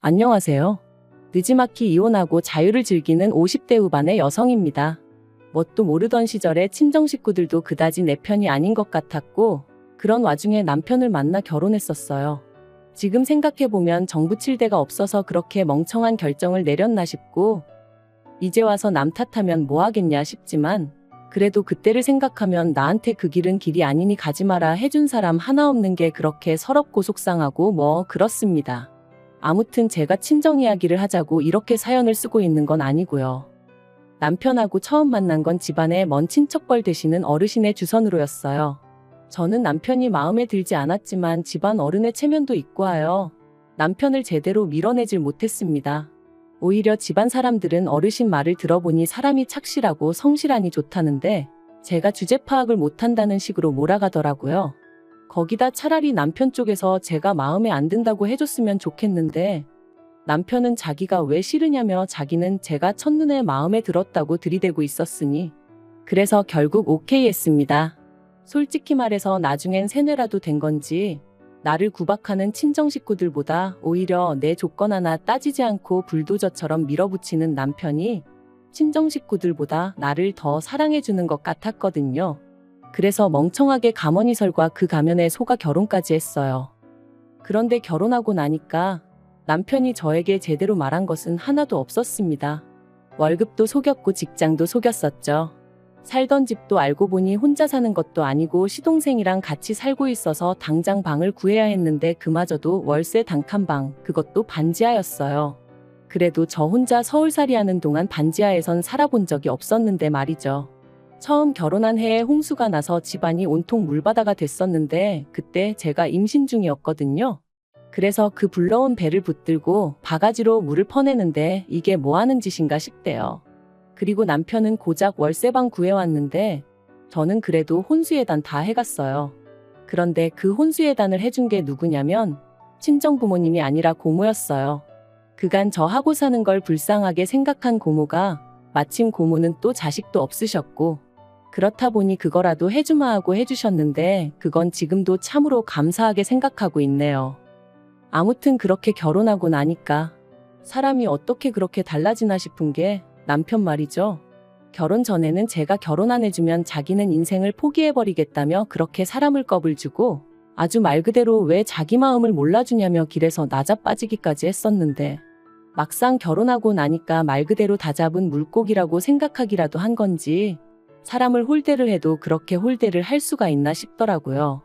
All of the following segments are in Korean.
안녕하세요. 느지막이 이혼하고 자유를 즐기는 50대 후반의 여성입니다. 뭣도 모르던 시절에 친정 식구들도 그다지 내 편이 아닌 것 같았고, 그런 와중에 남편을 만나 결혼했었어요. 지금 생각해보면 정부 칠대가 없어서 그렇게 멍청한 결정을 내렸나 싶고, 이제 와서 남 탓하면 뭐 하겠냐 싶지만, 그래도 그때를 생각하면 나한테 그 길은 길이 아니니 가지 마라 해준 사람 하나 없는 게 그렇게 서럽고 속상하고 뭐 그렇습니다. 아무튼 제가 친정 이야기를 하자고 이렇게 사연을 쓰고 있는 건 아니고요. 남편하고 처음 만난 건 집안의 먼 친척뻘 되시는 어르신의 주선으로였어요. 저는 남편이 마음에 들지 않았지만 집안 어른의 체면도 있고 하여 남편을 제대로 밀어내질 못했습니다. 오히려 집안 사람들은 어르신 말을 들어보니 사람이 착실하고 성실하니 좋다는데 제가 주제 파악을 못한다는 식으로 몰아가더라고요. 거기다 차라리 남편 쪽에서 제가 마음에 안 든다고 해줬으면 좋겠는데 남편은 자기가 왜 싫으냐며 자기는 제가 첫눈에 마음에 들었다고 들이대고 있었으니 그래서 결국 오케이 했습니다. 솔직히 말해서 나중엔 세뇌라도 된 건지 나를 구박하는 친정 식구들보다 오히려 내 조건 하나 따지지 않고 불도저처럼 밀어붙이는 남편이 친정 식구들보다 나를 더 사랑해주는 것 같았거든요. 그래서 멍청하게 가머니설과 그 가면에 속아 결혼까지 했어요. 그런데 결혼하고 나니까 남편이 저에게 제대로 말한 것은 하나도 없었습니다. 월급도 속였고 직장도 속였었죠. 살던 집도 알고 보니 혼자 사는 것도 아니고 시동생이랑 같이 살고 있어서 당장 방을 구해야 했는데 그마저도 월세 단칸방, 그것도 반지하였어요. 그래도 저 혼자 서울살이 하는 동안 반지하에선 살아본 적이 없었는데 말이죠. 처음 결혼한 해에 홍수가 나서 집안이 온통 물바다가 됐었는데 그때 제가 임신 중이었거든요. 그래서 그 불러온 배를 붙들고 바가지로 물을 퍼내는데 이게 뭐 하는 짓인가 싶대요. 그리고 남편은 고작 월세방 구해왔는데 저는 그래도 혼수예단 다 해갔어요. 그런데 그 혼수예단을 해준 게 누구냐면 친정 부모님이 아니라 고모였어요. 그간 저 하고 사는 걸 불쌍하게 생각한 고모가 마침 고모는 또 자식도 없으셨고 그렇다 보니 그거라도 해주마 하고 해주셨는데 그건 지금도 참으로 감사하게 생각하고 있네요. 아무튼 그렇게 결혼하고 나니까 사람이 어떻게 그렇게 달라지나 싶은 게 남편 말이죠. 결혼 전에는 제가 결혼 안 해주면 자기는 인생을 포기해버리겠다며 그렇게 사람을 겁을 주고 아주 말 그대로 왜 자기 마음을 몰라주냐며 길에서 나자빠지기까지 했었는데 막상 결혼하고 나니까 말 그대로 다잡은 물고기라고 생각하기라도 한 건지 사람을 홀대를 해도 그렇게 홀대를 할 수가 있나 싶더라고요.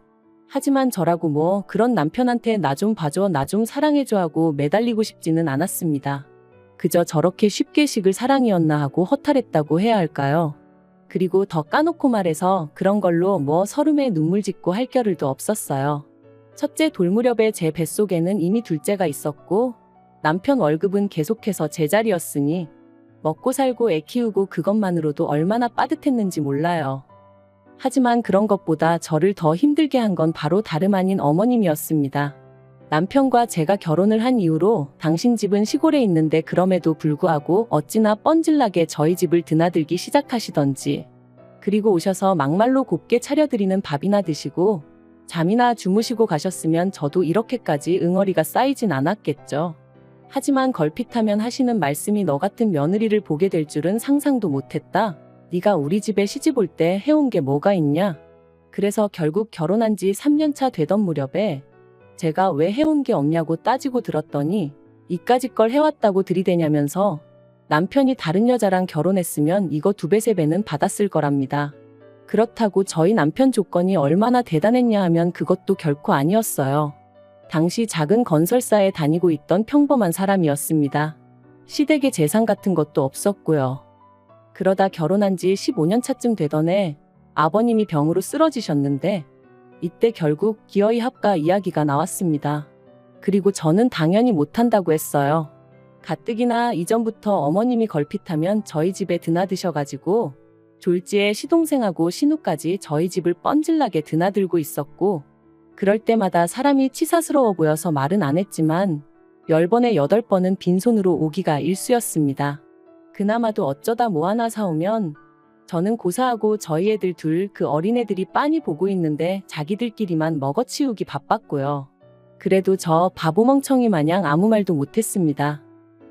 하지만 저라고 뭐 그런 남편한테 나 좀 봐줘 나 좀 사랑해줘 하고 매달리고 싶지는 않았습니다. 그저 저렇게 쉽게 식을 사랑이었나 하고 허탈했다고 해야 할까요? 그리고 더 까놓고 말해서 그런 걸로 뭐 서름에 눈물 짓고 할 겨를도 없었어요. 첫째 돌 무렵에 제 뱃속에는 이미 둘째가 있었고 남편 월급은 계속해서 제자리였으니 먹고 살고 애 키우고 그것만으로도 얼마나 빠듯했는지 몰라요. 하지만 그런 것보다 저를 더 힘들게 한 건 바로 다름 아닌 어머님이었습니다. 남편과 제가 결혼을 한 이후로 당신 집은 시골에 있는데 그럼에도 불구하고 어찌나 뻔질나게 저희 집을 드나들기 시작하시던지 그리고 오셔서 막말로 곱게 차려드리는 밥이나 드시고 잠이나 주무시고 가셨으면 저도 이렇게까지 응어리가 쌓이진 않았겠죠. 하지만 걸핏하면 하시는 말씀이 너 같은 며느리를 보게 될 줄은 상상도 못했다. 네가 우리 집에 시집 올 때 해온 게 뭐가 있냐. 그래서 결국 결혼한 지 3년차 되던 무렵에 제가 왜 해온 게 없냐고 따지고 들었더니 이까짓 걸 해왔다고 들이대냐면서 남편이 다른 여자랑 결혼했으면 이거 2배 3배는 받았을 거랍니다. 그렇다고 저희 남편 조건이 얼마나 대단했냐 하면 그것도 결코 아니었어요. 당시 작은 건설사에 다니고 있던 평범한 사람이었습니다. 시댁에 재산 같은 것도 없었고요. 그러다 결혼한 지 15년 차쯤 되던 해 아버님이 병으로 쓰러지셨는데 이때 결국 기어이 합가 이야기가 나왔습니다. 그리고 저는 당연히 못한다고 했어요. 가뜩이나 이전부터 어머님이 걸핏하면 저희 집에 드나드셔가지고 졸지에 시동생하고 신우까지 저희 집을 뻔질나게 드나들고 있었고 그럴 때마다 사람이 치사스러워 보여서 말은 안 했지만 10번에 8번은 빈손으로 오기가 일쑤였습니다. 그나마도 어쩌다 뭐 하나 사오면 저는 고사하고 저희 애들 둘 그 어린애들이 빤히 보고 있는데 자기들끼리만 먹어치우기 바빴고요. 그래도 저 바보멍청이 마냥 아무 말도 못했습니다.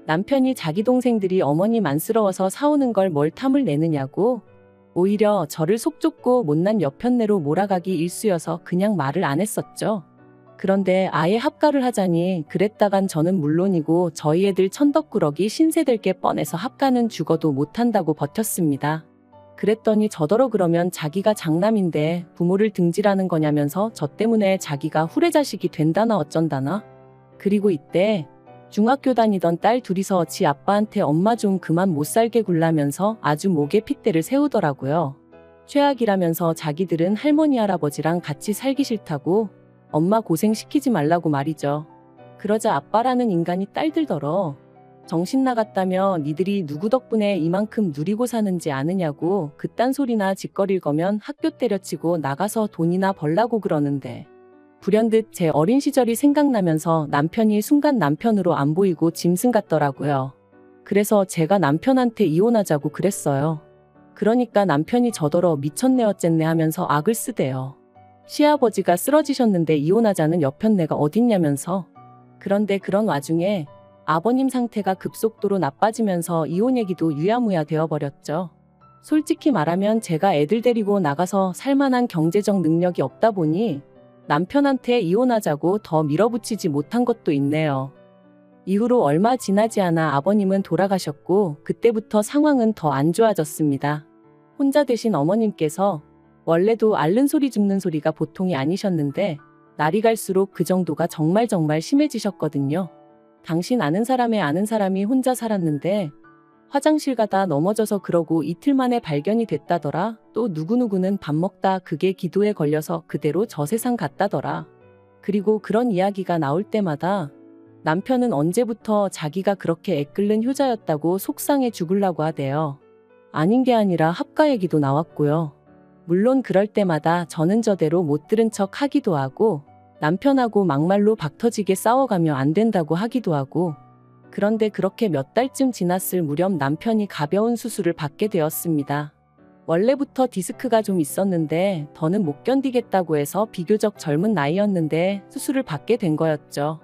남편이 자기 동생들이 어머님 안쓰러워서 사오는 걸 뭘 탐을 내느냐고 오히려 저를 속 좁고 못난 여편네로 몰아가기 일쑤여서 그냥 말을 안 했었죠. 그런데 아예 합가를 하자니 그랬다간 저는 물론이고 저희 애들 천덕꾸러기 신세될 게 뻔해서 합가는 죽어도 못한다고 버텼습니다. 그랬더니 저더러 그러면 자기가 장남인데 부모를 등지라는 거냐면서 저 때문에 자기가 후레자식이 된다나 어쩐다나. 그리고 이때 중학교 다니던 딸 둘이서 지 아빠한테 엄마 좀 그만 못살게 굴라면서 아주 목에 핏대를 세우더라고요. 최악이라면서 자기들은 할머니 할아버지랑 같이 살기 싫다고 엄마 고생시키지 말라고 말이죠. 그러자 아빠라는 인간이 딸들더러 정신 나갔다며 니들이 누구 덕분에 이만큼 누리고 사는지 아느냐고 그딴 소리나 짓거릴 거면 학교 때려치고 나가서 돈이나 벌라고 그러는데 불현듯 제 어린 시절이 생각나면서 남편이 순간 남편으로 안 보이고 짐승 같더라고요. 그래서 제가 남편한테 이혼하자고 그랬어요. 그러니까 남편이 저더러 미쳤네 어쨌네 하면서 악을 쓰대요. 시아버지가 쓰러지셨는데 이혼하자는 여편네가 어딨냐면서. 그런데 그런 와중에 아버님 상태가 급속도로 나빠지면서 이혼 얘기도 유야무야 되어버렸죠. 솔직히 말하면 제가 애들 데리고 나가서 살만한 경제적 능력이 없다 보니 남편한테 이혼하자고 더 밀어붙이지 못한 것도 있네요. 이후로 얼마 지나지 않아 아버님은 돌아가셨고 그때부터 상황은 더 안 좋아졌습니다. 혼자 되신 어머님께서 원래도 앓는 소리 죽는 소리가 보통이 아니셨는데 날이 갈수록 그 정도가 정말 심해지셨거든요. 당신 아는 사람의 아는 사람이 혼자 살았는데 화장실 가다 넘어져서 그러고 이틀 만에 발견이 됐다더라. 또 누구누구는 밥 먹다 그게 기도에 걸려서 그대로 저 세상 갔다더라. 그리고 그런 이야기가 나올 때마다 남편은 언제부터 자기가 그렇게 애끓는 효자였다고 속상해 죽으려고 하대요. 아닌 게 아니라 합가 얘기도 나왔고요. 물론 그럴 때마다 저는 저대로 못 들은 척 하기도 하고 남편하고 막말로 박터지게 싸워가며 안 된다고 하기도 하고. 그런데 그렇게 몇 달쯤 지났을 무렵 남편이 가벼운 수술을 받게 되었습니다. 원래부터 디스크가 좀 있었는데 더는 못 견디겠다고 해서 비교적 젊은 나이였는데 수술을 받게 된 거였죠.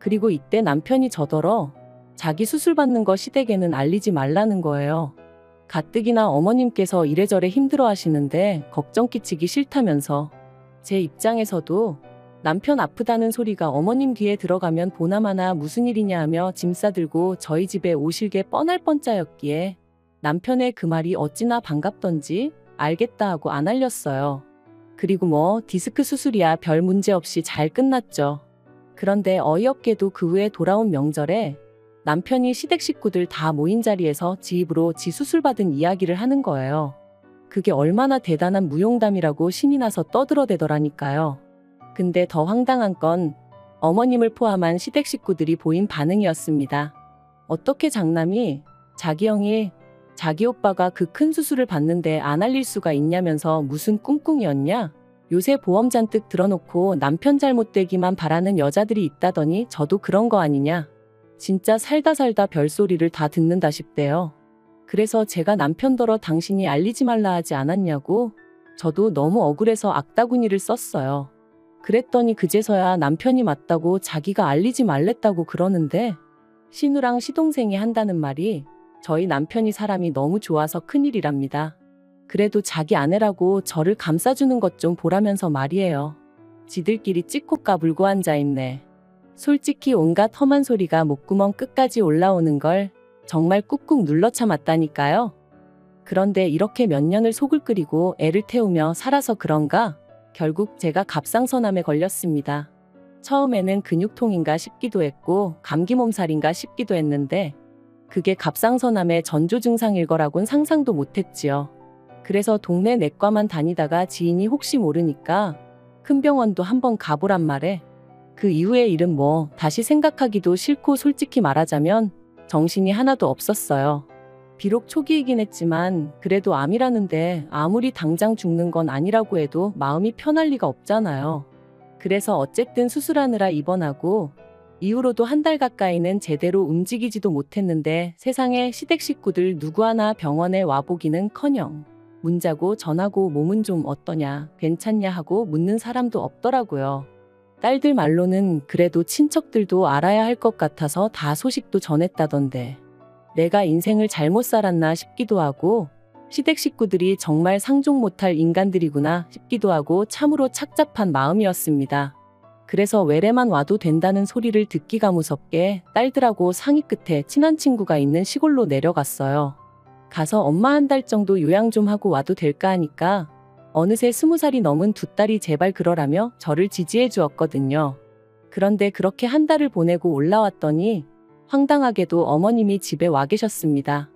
그리고 이때 남편이 저더러 자기 수술 받는 거 시댁에는 알리지 말라는 거예요. 가뜩이나 어머님께서 이래저래 힘들어 하시는데 걱정 끼치기 싫다면서. 제 입장에서도 남편 아프다는 소리가 어머님 귀에 들어가면 보나마나 무슨 일이냐 하며 짐 싸들고 저희 집에 오실 게 뻔할 뻔짜였기에 남편의 그 말이 어찌나 반갑던지 알겠다 하고 안 알렸어요. 그리고 뭐 디스크 수술이야 별 문제 없이 잘 끝났죠. 그런데 어이없게도 그 후에 돌아온 명절에 남편이 시댁 식구들 다 모인 자리에서 지 입으로 지 수술 받은 이야기를 하는 거예요. 그게 얼마나 대단한 무용담이라고 신이 나서 떠들어대더라니까요. 근데 더 황당한 건 어머님을 포함한 시댁 식구들이 보인 반응이었습니다. 어떻게 장남이 자기 형이 자기 오빠가 그 큰 수술을 받는데 안 알릴 수가 있냐면서 무슨 꿍꿍이었냐? 요새 보험 잔뜩 들어놓고 남편 잘못되기만 바라는 여자들이 있다더니 저도 그런 거 아니냐? 진짜 살다 별소리를 다 듣는다 싶대요. 그래서 제가 남편더러 당신이 알리지 말라 하지 않았냐고 저도 너무 억울해서 악다구니를 썼어요. 그랬더니 그제서야 남편이 맞다고 자기가 알리지 말랬다고 그러는데 신우랑 시동생이 한다는 말이 저희 남편이 사람이 너무 좋아서 큰일이랍니다. 그래도 자기 아내라고 저를 감싸주는 것 좀 보라면서 말이에요. 지들끼리 찍고 까불고 앉아있네. 솔직히 온갖 험한 소리가 목구멍 끝까지 올라오는 걸 정말 꾹꾹 눌러 참았다니까요. 그런데 이렇게 몇 년을 속을 끓이고 애를 태우며 살아서 그런가 결국 제가 갑상선암에 걸렸습니다. 처음에는 근육통인가 싶기도 했고 감기 몸살인가 싶기도 했는데 그게 갑상선암의 전조 증상일 거라곤 상상도 못했지요. 그래서 동네 내과만 다니다가 지인이 혹시 모르니까 큰 병원도 한번 가보란 말에 그 이후의 일은 뭐 다시 생각하기도 싫고 솔직히 말하자면 정신이 하나도 없었어요. 비록 초기이긴 했지만 그래도 암이라는데 아무리 당장 죽는 건 아니라고 해도 마음이 편할 리가 없잖아요. 그래서 어쨌든 수술하느라 입원하고 이후로도 한 달 가까이는 제대로 움직이지도 못했는데 세상에 시댁 식구들 누구 하나 병원에 와보기는커녕 문자고 전하고 몸은 좀 어떠냐 괜찮냐 하고 묻는 사람도 없더라고요. 딸들 말로는 그래도 친척들도 알아야 할 것 같아서 다 소식도 전했다던데 내가 인생을 잘못 살았나 싶기도 하고 시댁 식구들이 정말 상종 못할 인간들이구나 싶기도 하고 참으로 착잡한 마음이었습니다. 그래서 외래만 와도 된다는 소리를 듣기가 무섭게 딸들하고 상의 끝에 친한 친구가 있는 시골로 내려갔어요. 가서 엄마 한 달 정도 요양 좀 하고 와도 될까 하니까 어느새 20살이 넘은 두 딸이 제발 그러라며 저를 지지해 주었거든요. 그런데 그렇게 한 달을 보내고 올라왔더니 황당하게도 어머님이 집에 와 계셨습니다.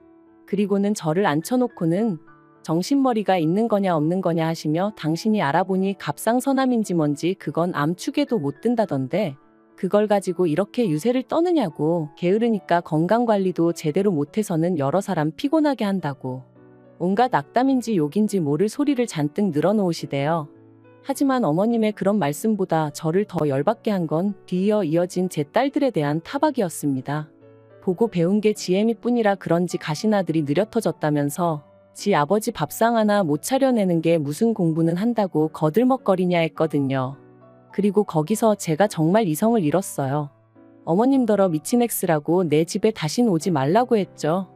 그리고는 저를 앉혀놓고는 정신머리가 있는 거냐 없는 거냐 하시며 당신이 알아보니 갑상선암인지 뭔지 그건 암축에도 못 든다던데 그걸 가지고 이렇게 유세를 떠느냐고 게으르니까 건강관리도 제대로 못해서는 여러 사람 피곤하게 한다고 온갖 악담인지 욕인지 모를 소리를 잔뜩 늘어놓으시대요. 하지만 어머님의 그런 말씀보다 저를 더 열받게 한 건 뒤이어 이어진 제 딸들에 대한 타박이었습니다. 보고 배운 게 지혜미 뿐이라 그런지 가시나들이 느려 터졌다면서 지 아버지 밥상 하나 못 차려내는 게 무슨 공부는 한다고 거들먹거리냐 했거든요. 그리고 거기서 제가 정말 이성을 잃었어요. 어머님더러 미친 엑스라고 내 집에 다신 오지 말라고 했죠.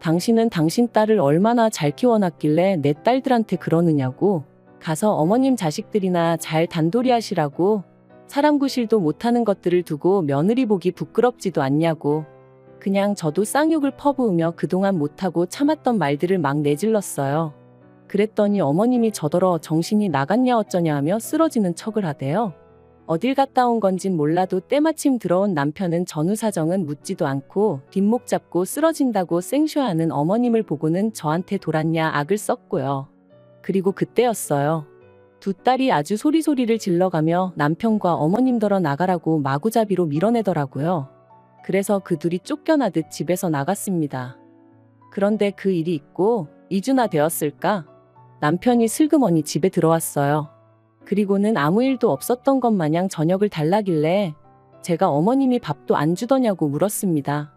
당신은 당신 딸을 얼마나 잘 키워놨길래 내 딸들한테 그러느냐고 가서 어머님 자식들이나 잘 단돌이 하시라고 사람 구실도 못하는 것들을 두고 며느리 보기 부끄럽지도 않냐고 그냥 저도 쌍욕을 퍼부으며 그동안 못하고 참았던 말들을 막 내질렀어요. 그랬더니 어머님이 저더러 정신이 나갔냐 어쩌냐 하며 쓰러지는 척을 하대요. 어딜 갔다 온 건진 몰라도 때마침 들어온 남편은 전후 사정은 묻지도 않고 뒷목 잡고 쓰러진다고 생쇼하는 어머님을 보고는 저한테 돌았냐 악을 썼고요. 그리고 그때였어요. 두 딸이 아주 소리소리를 질러가며 남편과 어머님더러 나가라고 마구잡이로 밀어내더라고요. 그래서 그 둘이 쫓겨나듯 집에서 나갔습니다. 그런데 그 일이 있고 2주나 되었을까? 남편이 슬그머니 집에 들어왔어요. 그리고는 아무 일도 없었던 것 마냥 저녁을 달라길래 제가 어머님이 밥도 안 주더냐고 물었습니다.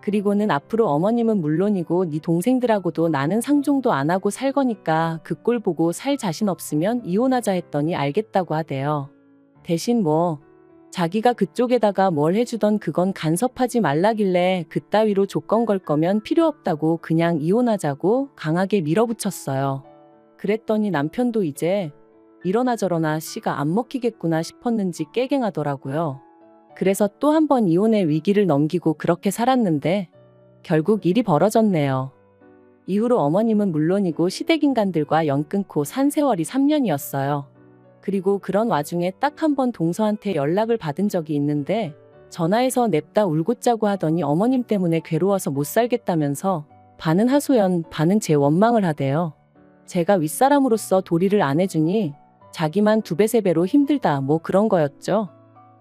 그리고는 앞으로 어머님은 물론이고 네 동생들하고도 나는 상종도 안 하고 살 거니까 그 꼴 보고 살 자신 없으면 이혼하자 했더니 알겠다고 하대요. 대신 뭐 자기가 그쪽에다가 뭘 해주던 그건 간섭하지 말라길래 그따위로 조건 걸 거면 필요 없다고 그냥 이혼하자고 강하게 밀어붙였어요. 그랬더니 남편도 이제 이러나 저러나 씨가 안 먹히겠구나 싶었는지 깨갱하더라고요. 그래서 또 한 번 이혼의 위기를 넘기고 그렇게 살았는데 결국 일이 벌어졌네요. 이후로 어머님은 물론이고 시댁인간들과 연 끊고 산 세월이 3년이었어요. 그리고 그런 와중에 딱 한 번 동서한테 연락을 받은 적이 있는데 전화해서 냅다 울고 짜고 하더니 어머님 때문에 괴로워서 못 살겠다면서 반은 하소연 반은 제 원망을 하대요. 제가 윗사람으로서 도리를 안 해주니 자기만 2배 3배로 힘들다 뭐 그런 거였죠.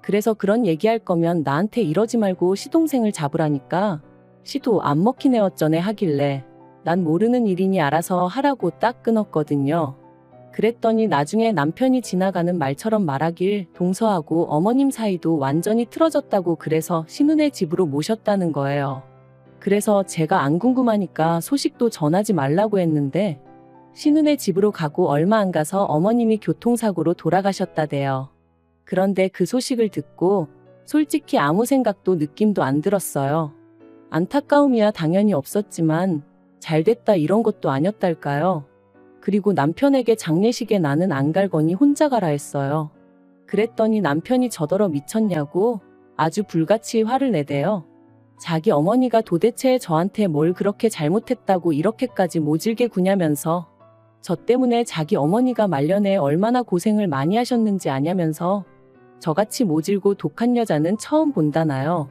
그래서 그런 얘기할 거면 나한테 이러지 말고 시동생을 잡으라니까 시도 안 먹히네 어쩌네 하길래 난 모르는 일이니 알아서 하라고 딱 끊었거든요. 그랬더니 나중에 남편이 지나가는 말처럼 말하길 동서하고 어머님 사이도 완전히 틀어졌다고 그래서 신우네 집으로 모셨다는 거예요. 그래서 제가 안 궁금하니까 소식도 전하지 말라고 했는데 신우네 집으로 가고 얼마 안 가서 어머님이 교통사고로 돌아가셨다대요. 그런데 그 소식을 듣고 솔직히 아무 생각도 느낌도 안 들었어요. 안타까움이야 당연히 없었지만 잘됐다 이런 것도 아니었달까요. 그리고 남편에게 장례식에 나는 안 갈 거니 혼자 가라 했어요. 그랬더니 남편이 저더러 미쳤냐고 아주 불같이 화를 내대요. 자기 어머니가 도대체 저한테 뭘 그렇게 잘못했다고 이렇게까지 모질게 구냐면서 저 때문에 자기 어머니가 말년에 얼마나 고생을 많이 하셨는지 아냐면서 저같이 모질고 독한 여자는 처음 본다나요.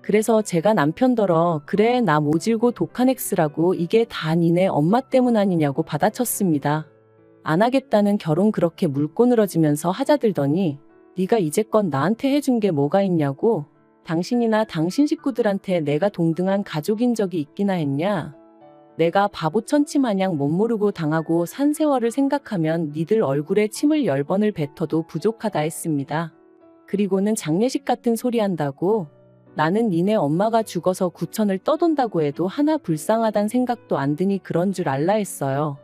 그래서 제가 남편더러 그래 나 모질고 독한 엑스라고 이게 다 니네 엄마 때문 아니냐고 받아쳤습니다. 안 하겠다는 결혼 그렇게 물고 늘어지면서 하자들더니 네가 이제껏 나한테 해준 게 뭐가 있냐고 당신이나 당신 식구들한테 내가 동등한 가족인 적이 있기나 했냐. 내가 바보 천치 마냥 못 모르고 당하고 산 세월을 생각하면 니들 얼굴에 침을 10번을 뱉어도 부족하다 했습니다. 그리고는 장례식 같은 소리 한다고 나는 니네 엄마가 죽어서 구천을 떠돈다고 해도 하나 불쌍하단 생각도 안 드니 그런 줄 알라 했어요.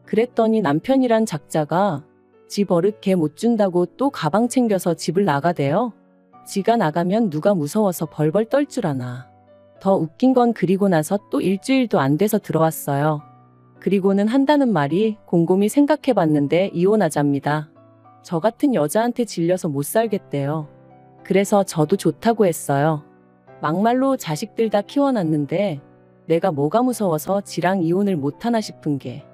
그랬더니 남편이란 작자가 지 버릇 걔 못 준다고 또 가방 챙겨서 집을 나가대요. 지가 나가면 누가 무서워서 벌벌 떨 줄 아나. 더 웃긴 건 그리고 나서 또 일주일도 안 돼서 들어왔어요. 그리고는 한다는 말이 곰곰이 생각해봤는데 이혼하자입니다. 저 같은 여자한테 질려서 못 살겠대요. 그래서 저도 좋다고 했어요. 막말로 자식들 다 키워놨는데 내가 뭐가 무서워서 지랑 이혼을 못하나 싶은 게.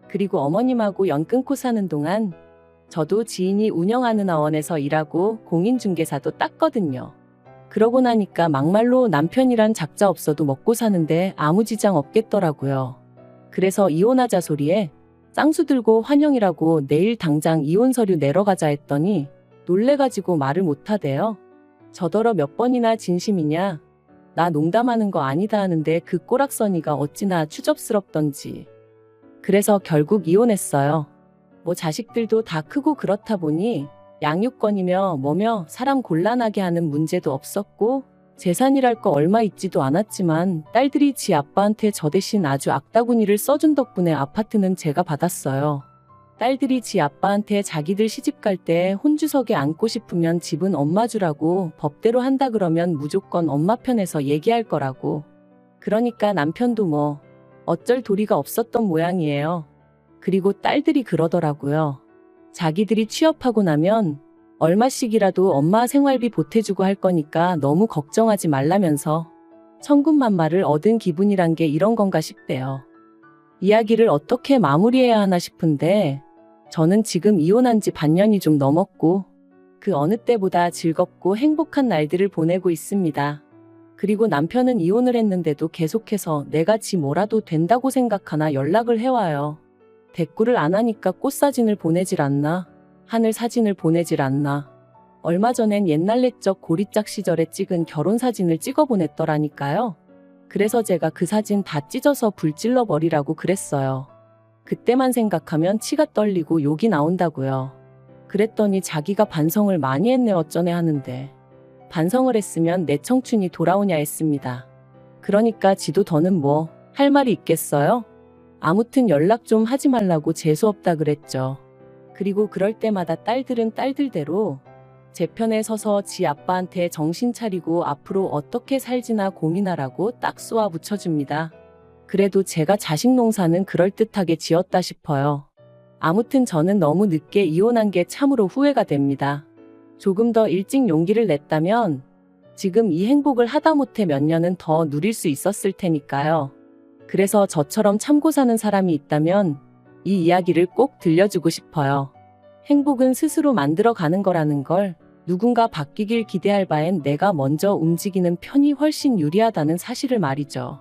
그리고 어머님하고 연 끊고 사는 동안 저도 지인이 운영하는 어원에서 일하고 공인중개사도 땄거든요. 그러고 나니까 막말로 남편이란 작자 없어도 먹고 사는데 아무 지장 없겠더라고요. 그래서 이혼하자 소리에 쌍수 들고 환영이라고 내일 당장 이혼 서류 내러 가자 했더니 놀래가지고 말을 못하대요. 저더러 몇 번이나 진심이냐? 나 농담하는 거 아니다 하는데 그 꼬락서니가 어찌나 추접스럽던지. 그래서 결국 이혼했어요. 뭐 자식들도 다 크고 그렇다 보니 양육권이며 뭐며 사람 곤란하게 하는 문제도 없었고 재산이랄 거 얼마 있지도 않았지만 딸들이 지 아빠한테 저 대신 아주 악다구니를 써준 덕분에 아파트는 제가 받았어요. 딸들이 지 아빠한테 자기들 시집갈 때 혼주석에 앉고 싶으면 집은 엄마 주라고 법대로 한다 그러면 무조건 엄마 편에서 얘기할 거라고. 그러니까 남편도 뭐 어쩔 도리가 없었던 모양이에요. 그리고 딸들이 그러더라고요. 자기들이 취업하고 나면 얼마씩이라도 엄마 생활비 보태주고 할 거니까 너무 걱정하지 말라면서 천군만마를 얻은 기분이란 게 이런 건가 싶대요. 이야기를 어떻게 마무리해야 하나 싶은데 저는 지금 이혼한 지 반년이 좀 넘었고 그 어느 때보다 즐겁고 행복한 날들을 보내고 있습니다. 그리고 남편은 이혼을 했는데도 계속해서 내가 지 뭐라도 된다고 생각하나 연락을 해와요. 대꾸를 안 하니까 꽃사진을 보내질 않나? 하늘 사진을 보내질 않나? 얼마 전엔 옛날 옛적 고리짝 시절에 찍은 결혼사진을 찍어 보냈더라니까요. 그래서 제가 그 사진 다 찢어서 불질러 버리라고 그랬어요. 그때만 생각하면 치가 떨리고 욕이 나온다고요. 그랬더니 자기가 반성을 많이 했네 어쩌네 하는데 반성을 했으면 내 청춘이 돌아오냐 했습니다. 그러니까 지도 더는 뭐 할 말이 있겠어요? 아무튼 연락 좀 하지 말라고 재수없다 그랬죠. 그리고 그럴 때마다 딸들은 딸들대로 제 편에 서서 지 아빠한테 정신 차리고 앞으로 어떻게 살지나 고민하라고 딱 쏘아 붙여줍니다. 그래도 제가 자식 농사는 그럴듯하게 지었다 싶어요. 아무튼 저는 너무 늦게 이혼한 게 참으로 후회가 됩니다. 조금 더 일찍 용기를 냈다면 지금 이 행복을 하다못해 몇 년은 더 누릴 수 있었을 테니까요. 그래서 저처럼 참고 사는 사람이 있다면 이 이야기를 꼭 들려주고 싶어요. 행복은 스스로 만들어가는 거라는 걸 누군가 바뀌길 기대할 바엔 내가 먼저 움직이는 편이 훨씬 유리하다는 사실을 말이죠.